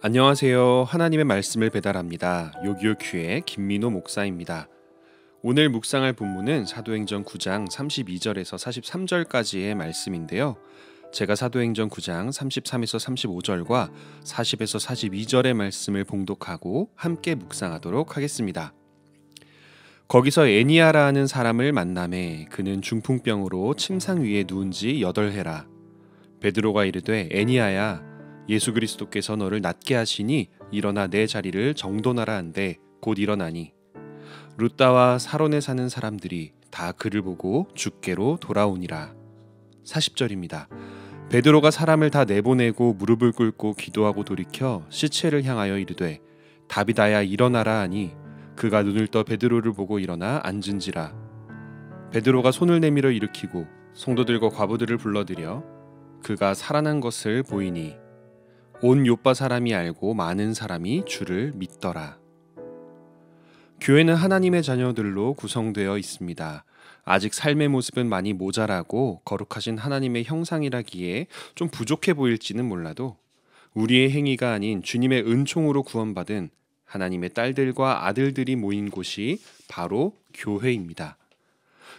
안녕하세요. 하나님의 말씀을 배달합니다. 요기요큐의 김민호 목사입니다. 오늘 묵상할 본문은 사도행전 9장 32절에서 43절까지의 말씀인데요. 제가 사도행전 9장 33에서 35절과 40에서 42절의 말씀을 봉독하고 함께 묵상하도록 하겠습니다. 거기서 애니아라는 사람을 만나매 그는 중풍병으로 침상 위에 누운 지 8해라. 베드로가 이르되 애니아야 예수 그리스도께서 너를 낫게 하시니 일어나 내 자리를 정돈하라 한데 곧 일어나니 룻다와 사론에 사는 사람들이 다 그를 보고 주께로 돌아오니라. 40절입니다. 베드로가 사람을 다 내보내고 무릎을 꿇고 기도하고 돌이켜 시체를 향하여 이르되 다비다야 일어나라 하니 그가 눈을 떠 베드로를 보고 일어나 앉은지라. 베드로가 손을 내밀어 일으키고 성도들과 과부들을 불러들여 그가 살아난 것을 보이니 온 요빠 사람이 알고 많은 사람이 주를 믿더라. 교회는 하나님의 자녀들로 구성되어 있습니다. 아직 삶의 모습은 많이 모자라고 거룩하신 하나님의 형상이라기에 좀 부족해 보일지는 몰라도 우리의 행위가 아닌 주님의 은총으로 구원받은 하나님의 딸들과 아들들이 모인 곳이 바로 교회입니다.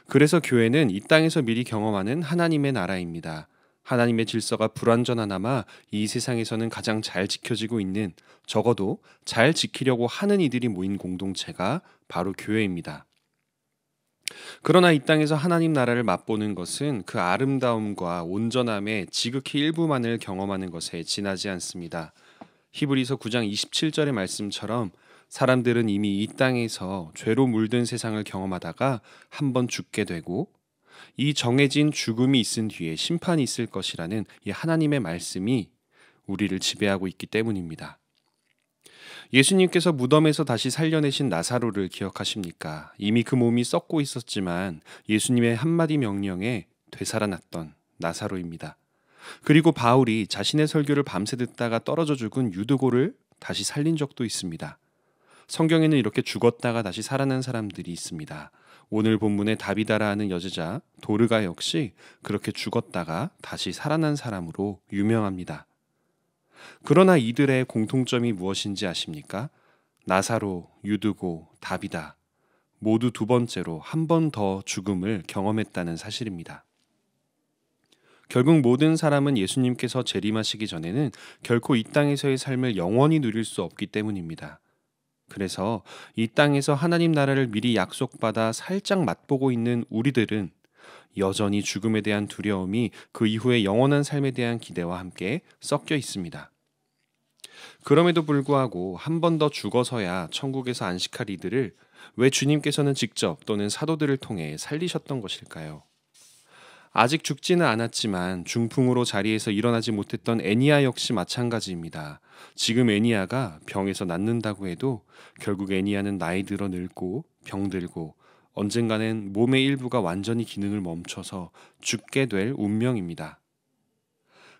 그래서 교회는 이 땅에서 미리 경험하는 하나님의 나라입니다. 하나님의 질서가 불완전하나마 이 세상에서는 가장 잘 지켜지고 있는, 적어도 잘 지키려고 하는 이들이 모인 공동체가 바로 교회입니다. 그러나 이 땅에서 하나님 나라를 맛보는 것은 그 아름다움과 온전함의 지극히 일부만을 경험하는 것에 지나지 않습니다. 히브리서 9장 27절의 말씀처럼 사람들은 이미 이 땅에서 죄로 물든 세상을 경험하다가 한번 죽게 되고 이 정해진 죽음이 있은 뒤에 심판이 있을 것이라는 이 하나님의 말씀이 우리를 지배하고 있기 때문입니다. 예수님께서 무덤에서 다시 살려내신 나사로를 기억하십니까? 이미 그 몸이 썩고 있었지만 예수님의 한마디 명령에 되살아났던 나사로입니다. 그리고 바울이 자신의 설교를 밤새 듣다가 떨어져 죽은 유두고를 다시 살린 적도 있습니다. 성경에는 이렇게 죽었다가 다시 살아난 사람들이 있습니다. 오늘 본문의 다비다라 하는 여제자 도르가 역시 그렇게 죽었다가 다시 살아난 사람으로 유명합니다. 그러나 이들의 공통점이 무엇인지 아십니까? 나사로, 유두고, 다비다 모두 두 번째로 한 번 더 죽음을 경험했다는 사실입니다. 결국 모든 사람은 예수님께서 재림하시기 전에는 결코 이 땅에서의 삶을 영원히 누릴 수 없기 때문입니다. 그래서 이 땅에서 하나님 나라를 미리 약속받아 살짝 맛보고 있는 우리들은 여전히 죽음에 대한 두려움이 그 이후의 영원한 삶에 대한 기대와 함께 섞여 있습니다. 그럼에도 불구하고 한 번 더 죽어서야 천국에서 안식할 이들을 왜 주님께서는 직접 또는 사도들을 통해 살리셨던 것일까요? 아직 죽지는 않았지만 중풍으로 자리에서 일어나지 못했던 애니아 역시 마찬가지입니다. 지금 애니아가 병에서 낫는다고 해도 결국 애니아는 나이 들어 늙고 병들고 언젠가는 몸의 일부가 완전히 기능을 멈춰서 죽게 될 운명입니다.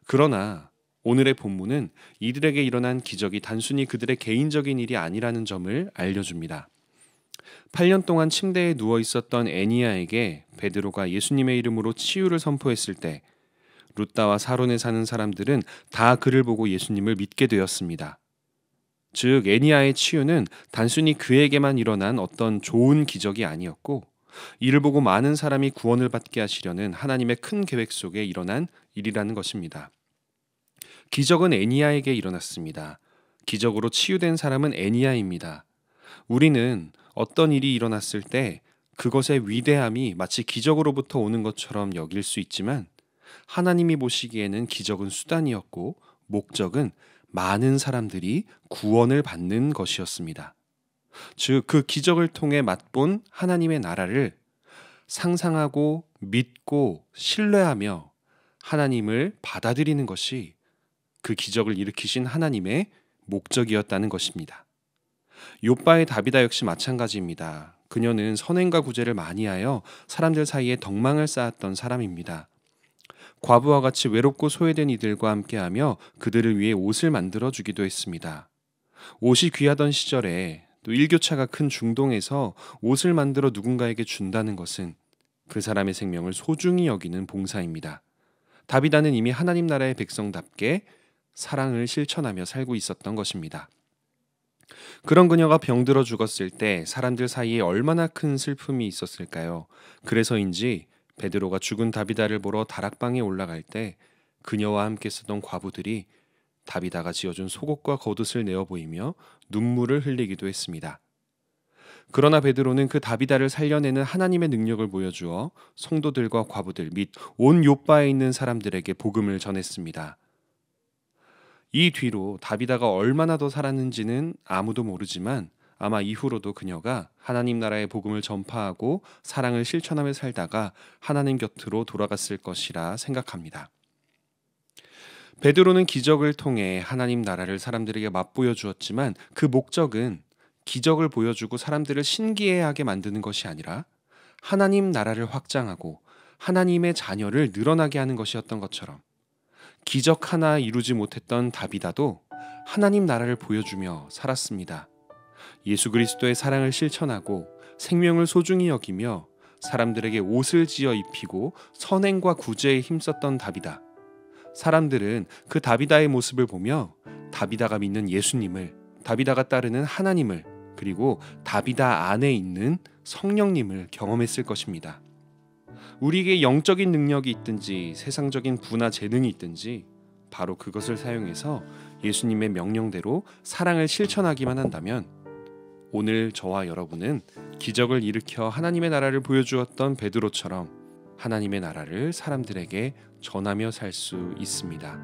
그러나 오늘의 본문은 이들에게 일어난 기적이 단순히 그들의 개인적인 일이 아니라는 점을 알려줍니다. 8년 동안 침대에 누워 있었던 애니아에게 베드로가 예수님의 이름으로 치유를 선포했을 때 룻다와 사론에 사는 사람들은 다 그를 보고 예수님을 믿게 되었습니다. 즉 애니아의 치유는 단순히 그에게만 일어난 어떤 좋은 기적이 아니었고 이를 보고 많은 사람이 구원을 받게 하시려는 하나님의 큰 계획 속에 일어난 일이라는 것입니다. 기적은 애니아에게 일어났습니다. 기적으로 치유된 사람은 애니아입니다. 우리는 어떤 일이 일어났을 때 그것의 위대함이 마치 기적으로부터 오는 것처럼 여길 수 있지만 하나님이 보시기에는 기적은 수단이었고 목적은 많은 사람들이 구원을 받는 것이었습니다. 즉 그 기적을 통해 맛본 하나님의 나라를 상상하고 믿고 신뢰하며 하나님을 받아들이는 것이 그 기적을 일으키신 하나님의 목적이었다는 것입니다. 욥바의 다비다 역시 마찬가지입니다. 그녀는 선행과 구제를 많이 하여 사람들 사이에 덕망을 쌓았던 사람입니다. 과부와 같이 외롭고 소외된 이들과 함께하며 그들을 위해 옷을 만들어 주기도 했습니다. 옷이 귀하던 시절에 또 일교차가 큰 중동에서 옷을 만들어 누군가에게 준다는 것은 그 사람의 생명을 소중히 여기는 봉사입니다. 다비다는 이미 하나님 나라의 백성답게 사랑을 실천하며 살고 있었던 것입니다. 그런 그녀가 병들어 죽었을 때 사람들 사이에 얼마나 큰 슬픔이 있었을까요? 그래서인지 베드로가 죽은 다비다를 보러 다락방에 올라갈 때 그녀와 함께 쓰던 과부들이 다비다가 지어준 속옷과 겉옷을 내어 보이며 눈물을 흘리기도 했습니다. 그러나 베드로는 그 다비다를 살려내는 하나님의 능력을 보여주어 성도들과 과부들 및 온 욥바에 있는 사람들에게 복음을 전했습니다. 이 뒤로 다비다가 얼마나 더 살았는지는 아무도 모르지만 아마 이후로도 그녀가 하나님 나라의 복음을 전파하고 사랑을 실천하며 살다가 하나님 곁으로 돌아갔을 것이라 생각합니다. 베드로는 기적을 통해 하나님 나라를 사람들에게 맛보여 주었지만 그 목적은 기적을 보여주고 사람들을 신기해하게 만드는 것이 아니라 하나님 나라를 확장하고 하나님의 자녀를 늘어나게 하는 것이었던 것처럼 기적 하나 이루지 못했던 다비다도 하나님 나라를 보여주며 살았습니다. 예수 그리스도의 사랑을 실천하고 생명을 소중히 여기며 사람들에게 옷을 지어 입히고 선행과 구제에 힘썼던 다비다. 사람들은 그 다비다의 모습을 보며 다비다가 믿는 예수님을, 다비다가 따르는 하나님을, 그리고 다비다 안에 있는 성령님을 경험했을 것입니다. 우리에게 영적인 능력이 있든지 세상적인 부나 재능이 있든지 바로 그것을 사용해서 예수님의 명령대로 사랑을 실천하기만 한다면 오늘 저와 여러분은 기적을 일으켜 하나님의 나라를 보여주었던 베드로처럼 하나님의 나라를 사람들에게 전하며 살 수 있습니다.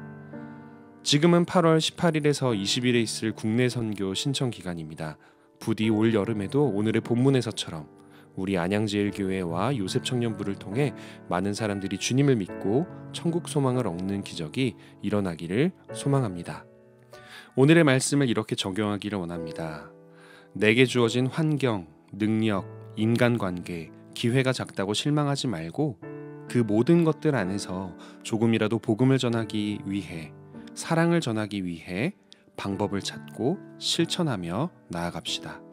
지금은 8월 18일에서 20일에 있을 국내 선교 신청 기간입니다. 부디 올 여름에도 오늘의 본문에서처럼 우리 안양제일교회와 요셉청년부를 통해 많은 사람들이 주님을 믿고 천국 소망을 얻는 기적이 일어나기를 소망합니다. 오늘의 말씀을 이렇게 적용하기를 원합니다. 내게 주어진 환경, 능력, 인간관계, 기회가 작다고 실망하지 말고 그 모든 것들 안에서 조금이라도 복음을 전하기 위해, 사랑을 전하기 위해 방법을 찾고 실천하며 나아갑시다.